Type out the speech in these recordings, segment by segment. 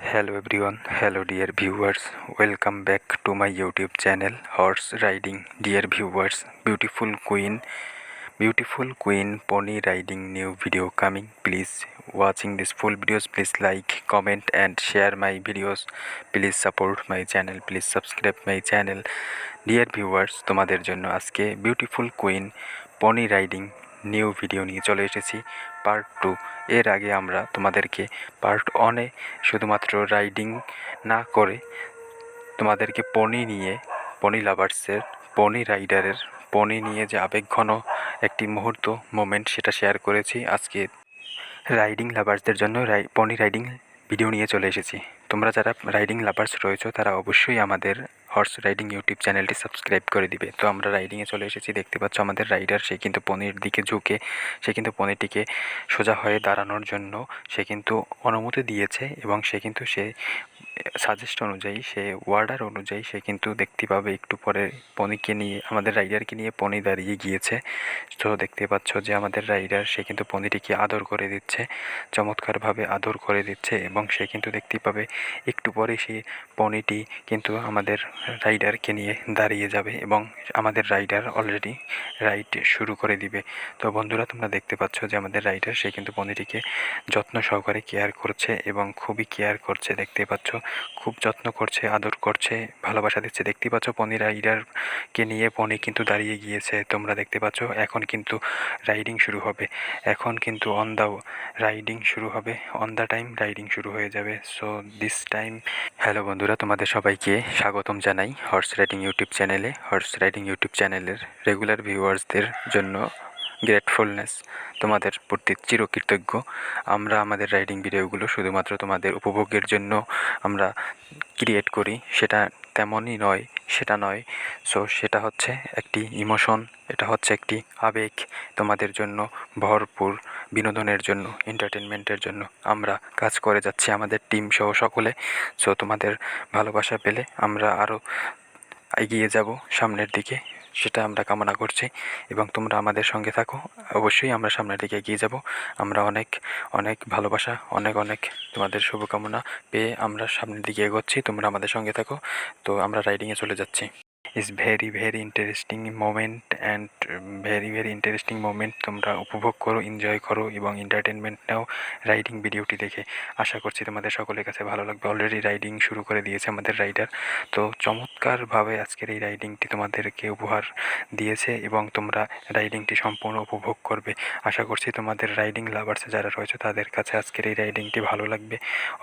Hello everyone, hello dear viewers, welcome back to my YouTube channel Horse Riding. Dear viewers, beautiful queen pony riding new video coming. Please watching this full videos, please like, comment and share my videos. Please support my channel, please subscribe my channel. Dear viewers, তোমাদের জন্য আজকে beautiful queen pony riding new video নিয়ে চলে এসেছি part 2। এর আগে আমরা তোমাদেরকে পার্ট 1-এ শুধুমাত্র রাইডিং না করে তোমাদেরকে পনি লাভার্সের পনি রাইডারের পনি নিয়ে যে আবেগঘন একটি মোমেন্ট সেটা শেয়ার করেছি। আজকে রাইডিং লাভার্সদের জন্য পনি রাইডিং ভিডিও নিয়ে চলে এসেছি। তোমরা যারা রাইডিং লাভার্স রয়েছো তারা অবশ্যই আমাদের হর্স রাইডিং ইউটিউব চ্যানেলটি সাবস্ক্রাইব করে দিবে। তো আমরা রাইডিংয়ে চলে এসেছি, দেখতে পাচ্ছ আমাদের রাইডার সে কিন্তু পনির দিকে ঝুঁকে সে কিন্তু পনিরটিকে সোজা হয়ে দাঁড়ানোর জন্য সে কিন্তু অনুমতি দিয়েছে এবং সে কিন্তু সাজেস্ট অনুযায়ী সে ওয়ার্ডার অনুযায়ী সে কিন্তু দেখতে পাবে একটু পরে পনিকে নিয়ে আমাদের রাইডারকে নিয়ে পনি দাঁড়িয়ে গিয়েছে। তো দেখতে পাচ্ছ যে আমাদের রাইডার সে কিন্তু পনিটিকে আদর করে দিচ্ছে, চমৎকারভাবে আদর করে দিচ্ছে এবং সে কিন্তু দেখতে পাবে একটু পরে সে পনিটি কিন্তু আমাদের রাইডারকে নিয়ে দাঁড়িয়ে যাবে এবং আমাদের রাইডার অলরেডি রাইড শুরু করে দিবে। তো বন্ধুরা, তোমরা দেখতে পাচ্ছ যে আমাদের রাইডার সে কিন্তু পনিটিকে যত্ন সহকারে কেয়ার করছে এবং খুবই কেয়ার করছে, দেখতে পাচ্ছ খুব যত্ন করছে, আদর করছে, ভালোবাসা দিচ্ছে। দেখতে পাচ্ছ পনি রাইডারকে নিয়ে পনি কিন্তু দাঁড়িয়ে গিয়েছে। তোমরা দেখতে পাচ্ছ এখন কিন্তু রাইডিং শুরু হবে, এখন কিন্তু অন দ্য টাইম রাইডিং শুরু হয়ে যাবে। সো দিস টাইম হ্যালো বন্ধুরা, তোমাদের সবাইকে স্বাগতম জানাই হর্স রাইডিং ইউটিউব চ্যানেলে। হর্স রাইডিং ইউটিউব চ্যানেলের রেগুলার ভিউয়ার্সদের জন্য গ্রেটফুলনেস, তোমাদের প্রতি চিরকৃতজ্ঞ। আমরা আমাদের রাইডিং ভিডিওগুলো শুধুমাত্র তোমাদের উপভোগের জন্য আমরা ক্রিয়েট করি, সেটা তেমনই নয়, সেটা নয়। সো সেটা হচ্ছে একটি ইমোশন, এটা হচ্ছে একটি আবেগ, তোমাদের জন্য ভরপুর বিনোদনের জন্য, এন্টারটেনমেন্টের জন্য আমরা কাজ করে যাচ্ছি আমাদের টিম সহ সকলে। সো তোমাদের ভালোবাসা পেলে আমরা আরও এগিয়ে যাব সামনের দিকে, সেটা আমরা কামনা করছি এবং তোমরা আমাদের সঙ্গে থাকো। অবশ্যই আমরা সামনের দিকে এগিয়ে যাব। আমরা অনেক অনেক ভালোবাসা, অনেক তোমাদের শুভকামনা পেয়ে আমরা সামনের দিকে এগোচ্ছি। তোমরা আমাদের সঙ্গে থাকো। তো আমরা রাইডিংয়ে চলে যাচ্ছি। Is very interesting moment and very interesting moment. তোমরা উপভোগ করো, এনজয় করো এবং এন্টারটেনমেন্ট নাও রাইডিং ভিডিওটি দেখে। আশা করছি তোমাদের সকলের কাছে ভালো লাগবে। অলরেডি রাইডিং শুরু করে দিয়েছে আমাদের রাইডার। তো চমৎকারভাবে আজকের এই রাইডিংটি তোমাদেরকে উপহার দিয়েছে এবং তোমরা রাইডিংটি সম্পূর্ণ উপভোগ করবে। আশা করছি তোমাদের রাইডিং লাভার্স যারা রয়েছে তাদের কাছে আজকের এই রাইডিংটি ভালো লাগবে।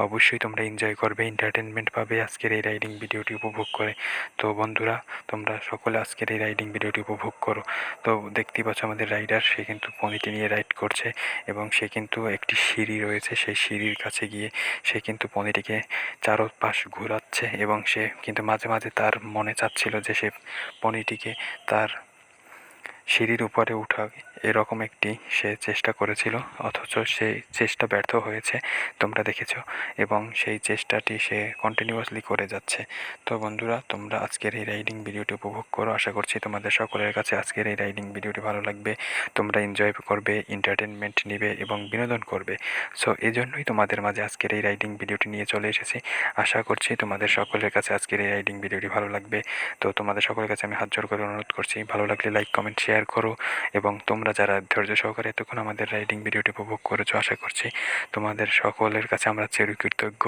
অবশ্যই তোমরা এনজয় করবে, এন্টারটেনমেন্ট পাবে আজকের এই রাইডিং ভিডিওটি উপভোগ করে। তো বন্ধুরা, তোমরা সকলে আজকের এই রাইডিং ভিডিওটি উপভোগ করো। তো দেখতেই পাচ্ছ আমাদের রাইডার সে কিন্তু পনিটি নিয়ে রাইড করছে এবং সে কিন্তু একটি সিঁড়ি রয়েছে, সেই সিঁড়ির কাছে গিয়ে সে কিন্তু পনিটিকে চারপাশ ঘোরাচ্ছে এবং সে কিন্তু মাঝে মাঝে তার মনে চাচ্ছিল যে সে পনিটিকে তার সিঁড়ির উপরে উঠা, এরকম একটি সে চেষ্টা করেছিল, অথচ সেই চেষ্টা ব্যর্থ হয়েছে, তোমরা দেখেছো, এবং সেই চেষ্টাটি সে কন্টিনিউয়াসলি করে যাচ্ছে। তো বন্ধুরা, তোমরা আজকের এই রাইডিং ভিডিওটি উপভোগ করো। আশা করছি তোমাদের সকলের কাছে আজকের এই রাইডিং ভিডিওটি ভালো লাগবে, তোমরা এনজয় করবে, এন্টারটেনমেন্ট নেবে এবং বিনোদন করবে। সো এই জন্যই তোমাদের মাঝে আজকের এই রাইডিং ভিডিওটি নিয়ে চলে এসেছি। আশা করছি তোমাদের সকলের কাছে আজকের এই রাইডিং ভিডিওটি ভালো লাগবে। তো তোমাদের সকলের কাছে আমি হাত জোড় করে অনুরোধ করছি, ভালো লাগলে লাইক, কমেন্ট, শেয়ার করো এবং তোমরা যারা ধৈর্য সহকারে এতক্ষণ আমাদের রাইডিং ভিডিওটি উপভোগ করেছো, আশা করছি তোমাদের সকলের কাছে আমরা চিরকৃতজ্ঞ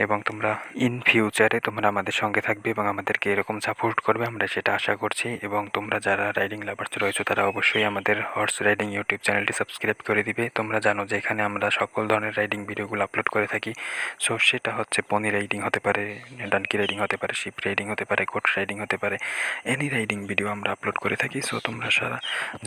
এবং তোমরা ইন ফিউচারে তোমরা আমাদের সঙ্গে থাকবে এবং আমাদেরকে এরকম সাপোর্ট করবে, আমরা সেটা আশা করছি। এবং তোমরা যারা রাইডিং লাভার্স রয়েছো তারা অবশ্যই আমাদের হর্স রাইডিং ইউটিউব চ্যানেলটি সাবস্ক্রাইব করে দিবে। তোমরা জানো যে এখানে আমরা সকল ধরনের রাইডিং ভিডিওগুলো আপলোড করে থাকি। সো সেটা হচ্ছে পনি রাইডিং হতে পারে, ডানকি রাইডিং হতে পারে, শিপ রাইডিং হতে পারে, গোট রাইডিং হতে পারে, এনি রাইডিং ভিডিও আমরা আপলোড করে থাকি। সো তোমরা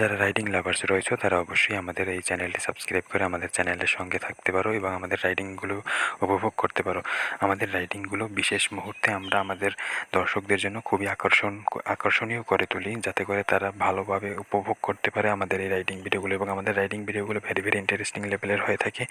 যারা রাইডিং লাভার্স রয়েছে তারা অবশ্যই আমাদের এই চ্যানেলটি সাবস্ক্রাইব করে আমাদের চ্যানেলের সঙ্গে থাকতে পারো এবং আমাদের রাইডিংগুলো উপভোগ করতে পারো। আমাদের রাইডিংগুলো বিশেষ মুহূর্তে আমরা আমাদের দর্শকদের জন্য খুবই আকর্ষণীয় করে তুলি, যাতে করে তারা ভালোভাবে উপভোগ করতে পারে আমাদের এই রাইডিং ভিডিওগুলো। এবং আমাদের রাইডিং ভিডিওগুলো ভেরি ইন্টারেস্টিং লেভেলের হয়ে থাকে,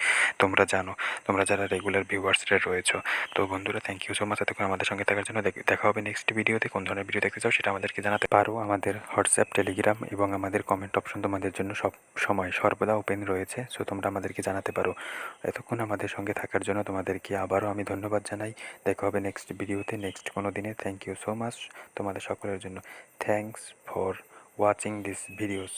তোমরা জানো, তোমরা যারা রেগুলার ভিউয়ার্সরা রয়েছে। তো বন্ধুরা, থ্যাংক ইউ সো মাচ এতক্ষণ আমাদের সঙ্গে থাকার জন্য। দেখা হবে নেক্সট ভিডিওতে। কোন ধরনের ভিডিও দেখতে চাও সেটা আমাদেরকে জানাতে পারো আমাদের হোয়াটসঅ্যাপ, টেলিগ্রাম এবং এবং আমাদের কমেন্ট অপশন তোমাদের জন্য সব সময় সর্বদা ওপেন রয়েছে। সো তোমরা আমাদেরকে জানাতে পারো। এতক্ষণ আমাদের সঙ্গে থাকার জন্য তোমাদেরকে আবারও আমি ধন্যবাদ জানাই। দেখা হবে নেক্সট ভিডিওতে, নেক্সট কোনো দিনে। থ্যাংক ইউ সো মাচ তোমাদের সকলের জন্য। Thanks for watching this videos.